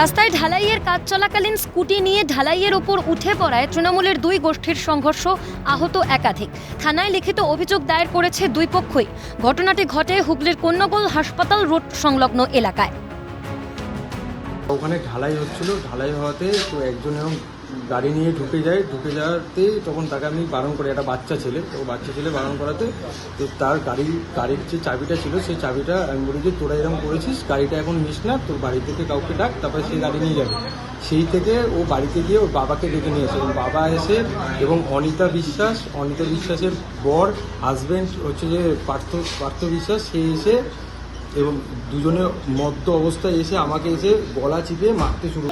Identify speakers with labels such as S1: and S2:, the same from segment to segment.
S1: রাস্তায় ঢালাইয়ের কাজ চলাকালীন স্কুটি নিয়ে ঢালাইয়ের ওপর উঠে পড়ায় তৃণমূলের দুই গোষ্ঠীর সংঘর্ষ, আহত একাধিক। থানায় লিখিত অভিযোগ দায়ের করেছে দুই পক্ষই। ঘটনাটি ঘটে হুগলির কন্যগোল হাসপাতাল রোড সংলগ্ন এলাকায়।
S2: ওখানে ঢালাই হচ্ছিল, ঢালাই হওয়াতে তো একজন এরকম গাড়ি নিয়ে ঢুকে যাওয়াতে তখন তাকে আমি বারণ করি, একটা বাচ্চা ছেলে বারণ করাতে তো তার গাড়ির যে চাবিটা ছিল সেই চাবিটা আমি বলি যে তোরা এরকম করেছিস, গাড়িটা এখন নিস না, তোর বাড়ি থেকে কাউকে ডাক, তারপরে সেই গাড়ি নিয়ে যাবে। সেই থেকে ও বাড়িতে গিয়ে ওর বাবাকে ডেকে নিয়ে এসে, এবং বাবা এসে এবং অনিতা বিশ্বাসের বর হাজব্যান্ড হচ্ছে যে পার্থ বিশ্বাস, সে এসে এবং দুজনে মদ্য অবস্থায় এসে আমাকে এসে গলা চিপে মারতে শুরু।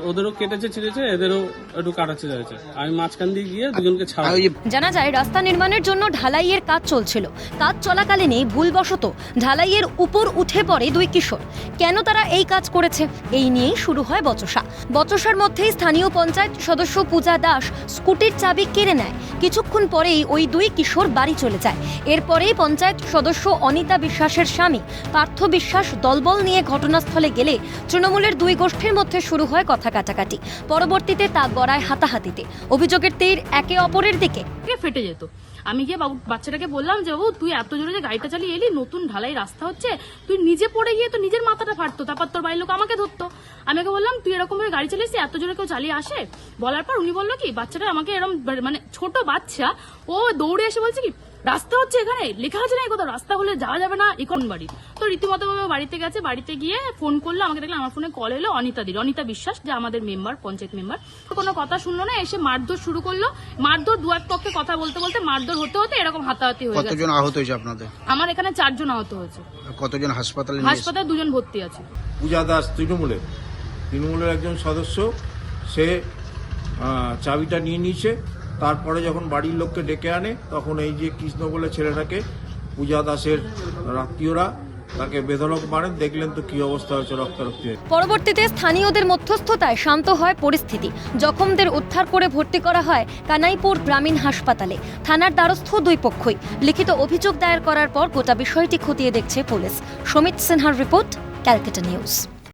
S3: ওদেরও কেটেছে ছিঁড়েছে, এদেরও একটু কাটাচ্ছে হয়েছে। আমি মাঝখান দিয়ে গিয়ে দুজনকে ছাড়া।
S1: জানা যায় রাস্তা নির্মাণের জন্য ঢালাইয়ের কাজ চলছিল। কাজ চলাকালীনই ভুলবশত ঢালাইয়ের উপর উঠে পড়ে দুই কিশোর। কেন তারা এই কাজ করেছে, এই নিয়েই শুরু হয় বচসার মধ্যেই স্থানীয় পঞ্চায়েত সদস্য পূজা দাস স্কুটির চাবি কেড়ে নেয়। কিছুক্ষণ পরেই ওই দুই কিশোর বাড়ি চলে যায়। এরপরেই পঞ্চায়েত সদস্য অনিতা বিশ্বাসের স্বামী পার্থ বিশ্বাস দলবল নিয়ে ঘটনাস্থলে গেলে তৃণমূলের দুই গোষ্ঠীর মধ্যে শুরু হয় কথা কাটাকাটি। পরবর্তীতে তা গড়ায় হাতাহাতিতে। অভিযোগের তীর একে অপরের দিকে
S4: ফেটে যেত। আমি গিয়ে বাচ্চাটাকে বললাম যে বাবু তুই এত জোরে যে গাড়িটা চালিয়ে এলি, নতুন ঢালাই রাস্তা হচ্ছে, তুই নিজে পড়ে গিয়ে তো নিজের মাথাটা ফাটতো, তারপর তোর বাড়ির লোক আমাকে ধরতো। আমি ওকে বললাম তুই এরকম ভাবে গাড়ি চালিয়েছিস, এত জোরে কেউ চালিয়ে আসে? বলার পর উনি বললো কি, বাচ্চাটা আমাকে এরকম মানে ছোট বাচ্চা, ও দৌড়ে এসে বলছে কি রাস্তা হচ্ছে এখানে, লেখা আছে না কোথাও রাস্তা হলে যাওয়া যাবে না, এখন বাড়ি। তো রীতিমতো ভাবে বাড়িতে গেছে, বাড়িতে গিয়ে ফোন করলো আমাকে, দেখলাম আমার ফোনে কল এলো অনিতা বিশ্বাস, যে আমাদের মেম্বার, পঞ্চায়েত মেম্বার। কোনো কথা শুনলো না, এসে মারধর শুরু করলো। মারধর দু এক পক্ষে কথা বলতে বলতে মারধর হতে হতে এরকম হাতাহাতি হয়ে গেছে।
S5: কতজন আহত হয়েছে আপনাদের?
S4: আমার এখানে 4 জন আহত হয়েছে।
S5: কতজন হাসপাতালে?
S4: 2 জন ভর্তি আছে।
S6: পূজা দাস তৃণমূলের একজন সদস্য, সে চাবিটা নিয়ে নিয়েছে। তারপরে যখন বাড়ির লোককে ডেকে আনে, তখন এই যে কৃষ্ণ বলে ছেলেটাকে পূজা দাসের আত্মীয়রা তাকে বেধড়ক মারেন। দেখলেন তো কি অবস্থা হয়েছে, রক্তারক্তি।
S1: পরবর্তীতে স্থানীয়দের মধ্যস্থতায় শান্ত হয় পরিস্থিতি। জখমদের উদ্ধার করে ভর্তি করা হয় কানাইপুর গ্রামীণ হাসপাতালে। থানার দ্বারস্থ দুই পক্ষই। লিখিত অভিযোগ দায়ের করার পর গোটা বিষয়টি খতিয়ে দেখছে পুলিশ। সমিত সিনহার রিপোর্ট, ক্যালকাটা নিউজ।